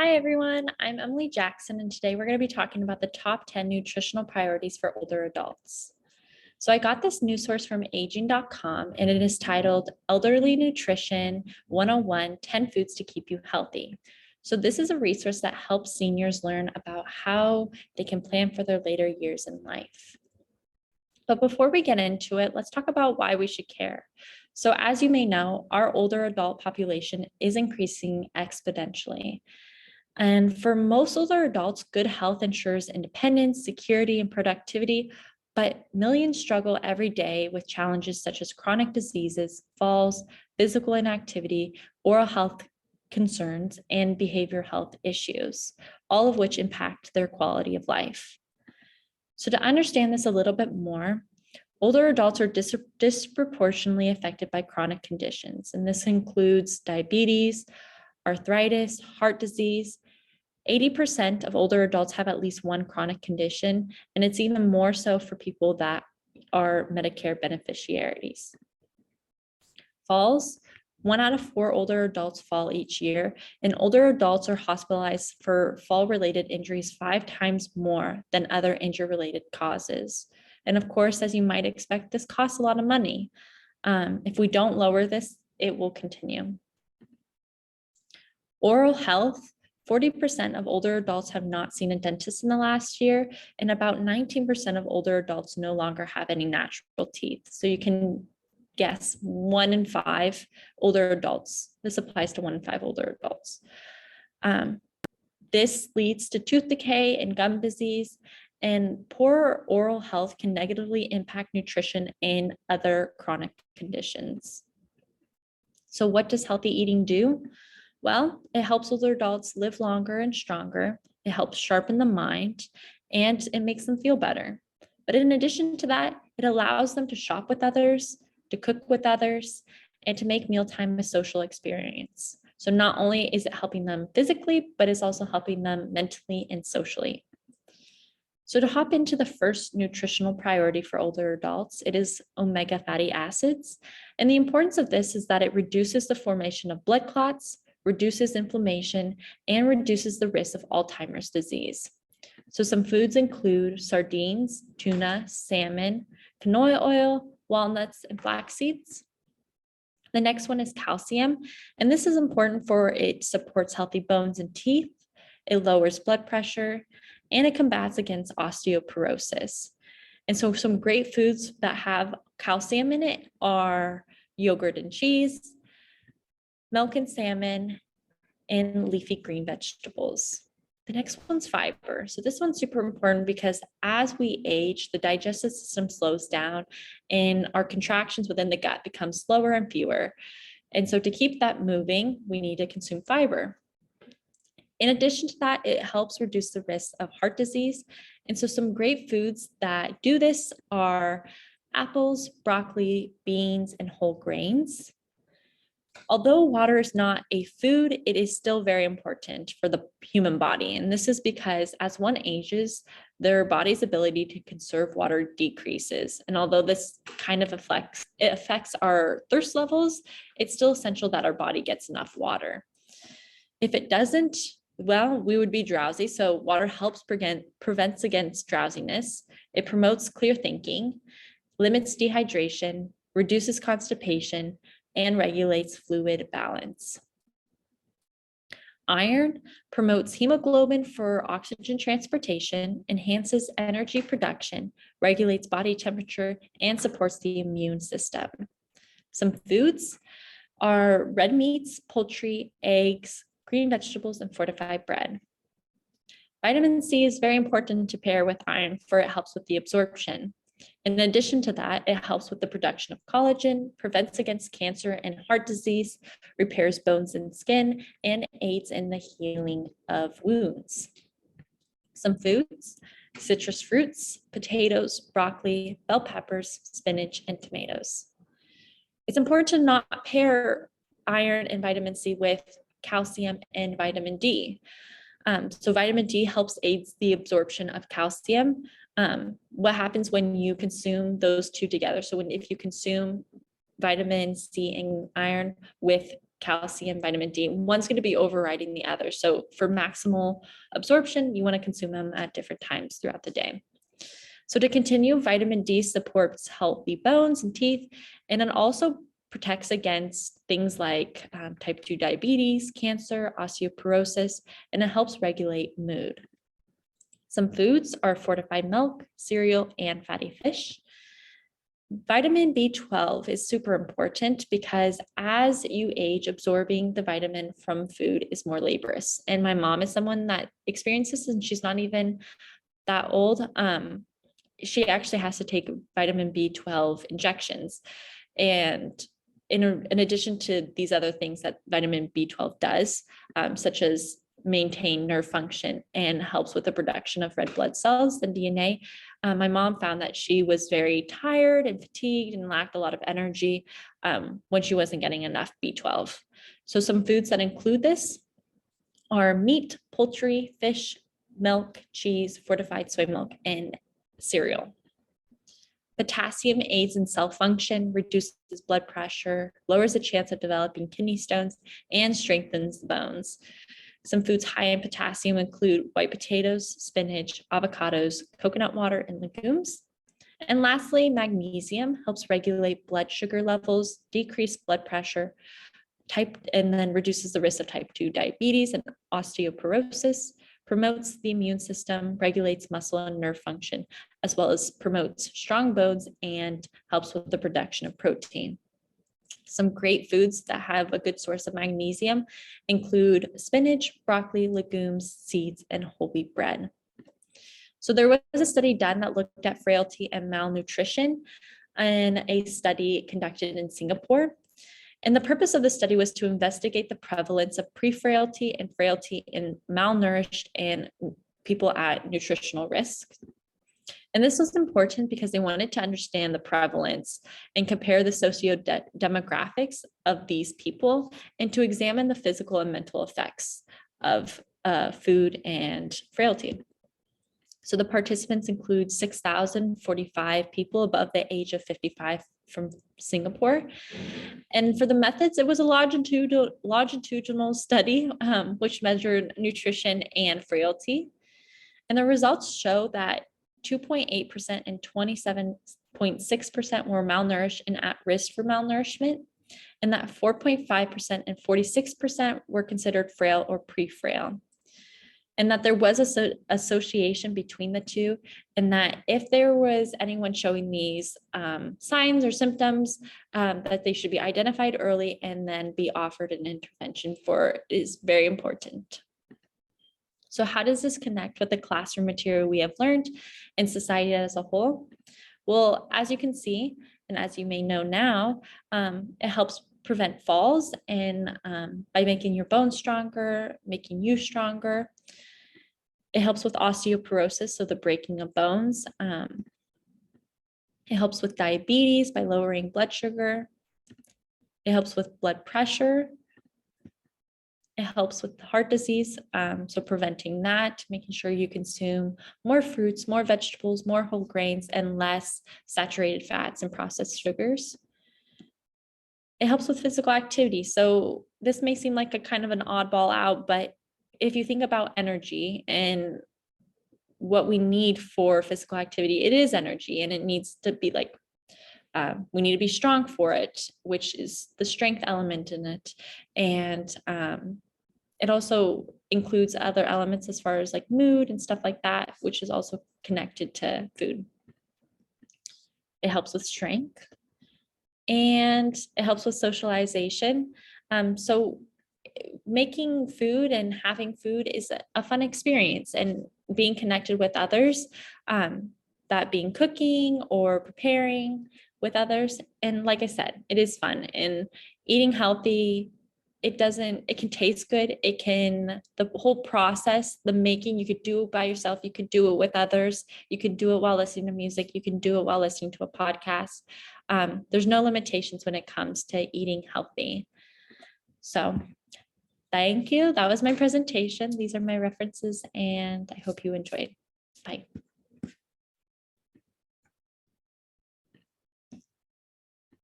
Hi, everyone. I'm Emily Jackson, and today we're going to be talking about the top 10 nutritional priorities for older adults. So I got this news source from aging.com, and it is titled Elderly Nutrition 101 10 Foods to Keep You Healthy. So this is a resource that helps seniors learn about how they can plan for their later years in life. But before we get into it, let's talk about why we should care. So as you may know, our older adult population is increasing exponentially. And for most older adults, good health ensures independence, security, and productivity, but millions struggle every day with challenges such as chronic diseases, falls, physical inactivity, oral health concerns, and behavioral health issues, all of which impact their quality of life. So to understand this a little bit more, older adults are disproportionately affected by chronic conditions, and this includes diabetes, arthritis, heart disease. 80% of older adults have at least one chronic condition, and it's even more so for people that are Medicare beneficiaries. Falls, 1 out of 4 older adults fall each year, and older adults are hospitalized for fall-related injuries 5 times more than other injury-related causes. And of course, as you might expect, this costs a lot of money. If we don't lower this, it will continue. Oral health, 40% of older adults have not seen a dentist in the last year, and about 19% of older adults no longer have any natural teeth. So you can guess 1 in 5 older adults. This applies to 1 in 5 older adults. This leads to tooth decay and gum disease, and poor oral health can negatively impact nutrition and other chronic conditions. So what does healthy eating do? Well, it helps older adults live longer and stronger. It helps sharpen the mind, and it makes them feel better. But in addition to that, it allows them to shop with others, to cook with others, and to make mealtime a social experience. So not only is it helping them physically, but it's also helping them mentally and socially. So to hop into the first nutritional priority for older adults, it is omega fatty acids. And the importance of this is that it reduces the formation of blood clots, reduces inflammation, and reduces the risk of Alzheimer's disease. So some foods include sardines, tuna, salmon, canola oil, walnuts, and flax seeds. The next one is calcium, and this is important for it supports healthy bones and teeth, it lowers blood pressure, and it combats against osteoporosis. And so some great foods that have calcium in it are yogurt and cheese, milk and salmon, and leafy green vegetables. The next one's fiber. So this one's super important because as we age, the digestive system slows down and our contractions within the gut become slower and fewer. And so to keep that moving, we need to consume fiber. In addition to that, it helps reduce the risk of heart disease. And so some great foods that do this are apples, broccoli, beans, and whole grains. Although water is not a food, it is still very important for the human body. And this is because as one ages, their body's ability to conserve water decreases. And although this kind of affects our thirst levels, it's still essential that our body gets enough water. If it doesn't, well, we would be drowsy. So water helps prevents against drowsiness. It promotes clear thinking, limits dehydration, reduces constipation, and regulates fluid balance. Iron promotes hemoglobin for oxygen transportation, enhances energy production, regulates body temperature, and supports the immune system. Some foods are red meats, poultry, eggs, green vegetables, and fortified bread. Vitamin C is very important to pair with iron for it helps with the absorption. In addition to that, it helps with the production of collagen, prevents against cancer and heart disease, repairs bones and skin, and aids in the healing of wounds. Some foods, citrus fruits, potatoes, broccoli, bell peppers, spinach, and tomatoes. It's important to not pair iron and vitamin C with calcium and vitamin D. So vitamin D helps aids the absorption of calcium. What happens when you consume those two together? So if you consume vitamin C and iron with calcium, vitamin D. One's going to be overriding the other. So for maximal absorption, you want to consume them at different times throughout the day. So to continue, vitamin D supports healthy bones and teeth, and it also protects against things like type 2 diabetes, cancer, osteoporosis, and it helps regulate mood. Some foods are fortified milk, cereal, and fatty fish. Vitamin B12 is super important because as you age, absorbing the vitamin from food is more laborious. And my mom is someone that experiences, and she's not even that old. She actually has to take vitamin B12 injections. And in addition to these other things that vitamin B12 does, such as maintain nerve function and helps with the production of red blood cells and DNA, my mom found that she was very tired and fatigued and lacked a lot of energy when she wasn't getting enough B12. So some foods that include this are meat, poultry, fish, milk, cheese, fortified soy milk, and cereal. Potassium aids in cell function, reduces blood pressure, lowers the chance of developing kidney stones, and strengthens the bones. Some foods high in potassium include white potatoes, spinach, avocados, coconut water, and legumes. And lastly, magnesium helps regulate blood sugar levels, decrease blood pressure, and then reduces the risk of type 2 diabetes and osteoporosis, promotes the immune system, regulates muscle and nerve function, as well as promotes strong bones and helps with the production of protein. Some great foods that have a good source of magnesium include spinach, broccoli, legumes, seeds, and whole wheat bread. So there was a study done that looked at frailty and malnutrition in a study conducted in Singapore. And the purpose of the study was to investigate the prevalence of pre-frailty and frailty in malnourished and people at nutritional risk. And this was important because they wanted to understand the prevalence and compare the socio-demographics of these people and to examine the physical and mental effects of food and frailty. So the participants include 6,045 people above the age of 55 from Singapore. And for the methods, it was a longitudinal study, which measured nutrition and frailty. And the results show that 2.8% and 27.6% were malnourished and at risk for malnourishment, and that 4.5% and 46% were considered frail or pre-frail. And that there was an association between the two, and that if there was anyone showing these signs or symptoms, that they should be identified early and then be offered an intervention for is very important. So how does this connect with the classroom material we have learned in society as a whole? Well, as you can see, and as you may know now, it helps prevent falls and by making your bones stronger, making you stronger. It helps with osteoporosis, so the breaking of bones. It helps with diabetes by lowering blood sugar. It helps with blood pressure. It helps with heart disease, so preventing that, making sure you consume more fruits, more vegetables, more whole grains, and less saturated fats and processed sugars. It helps with physical activity. So this may seem like a kind of an oddball out, but if you think about energy and what we need for physical activity, it is energy, and it needs to be like, we need to be strong for it, which is the strength element in it. And it also includes other elements as far as like mood and stuff like that, which is also connected to food. It helps with strength, and it helps with socialization. So making food and having food is a fun experience, and being connected with others, that being cooking or preparing with others. And like I said, it is fun, and eating healthy, it can taste good. The whole process, the making, you could do it by yourself. You could do it with others. You could do it while listening to music. You can do it while listening to a podcast. There's no limitations when it comes to eating healthy. So thank you. That was my presentation. These are my references, and I hope you enjoyed. Bye.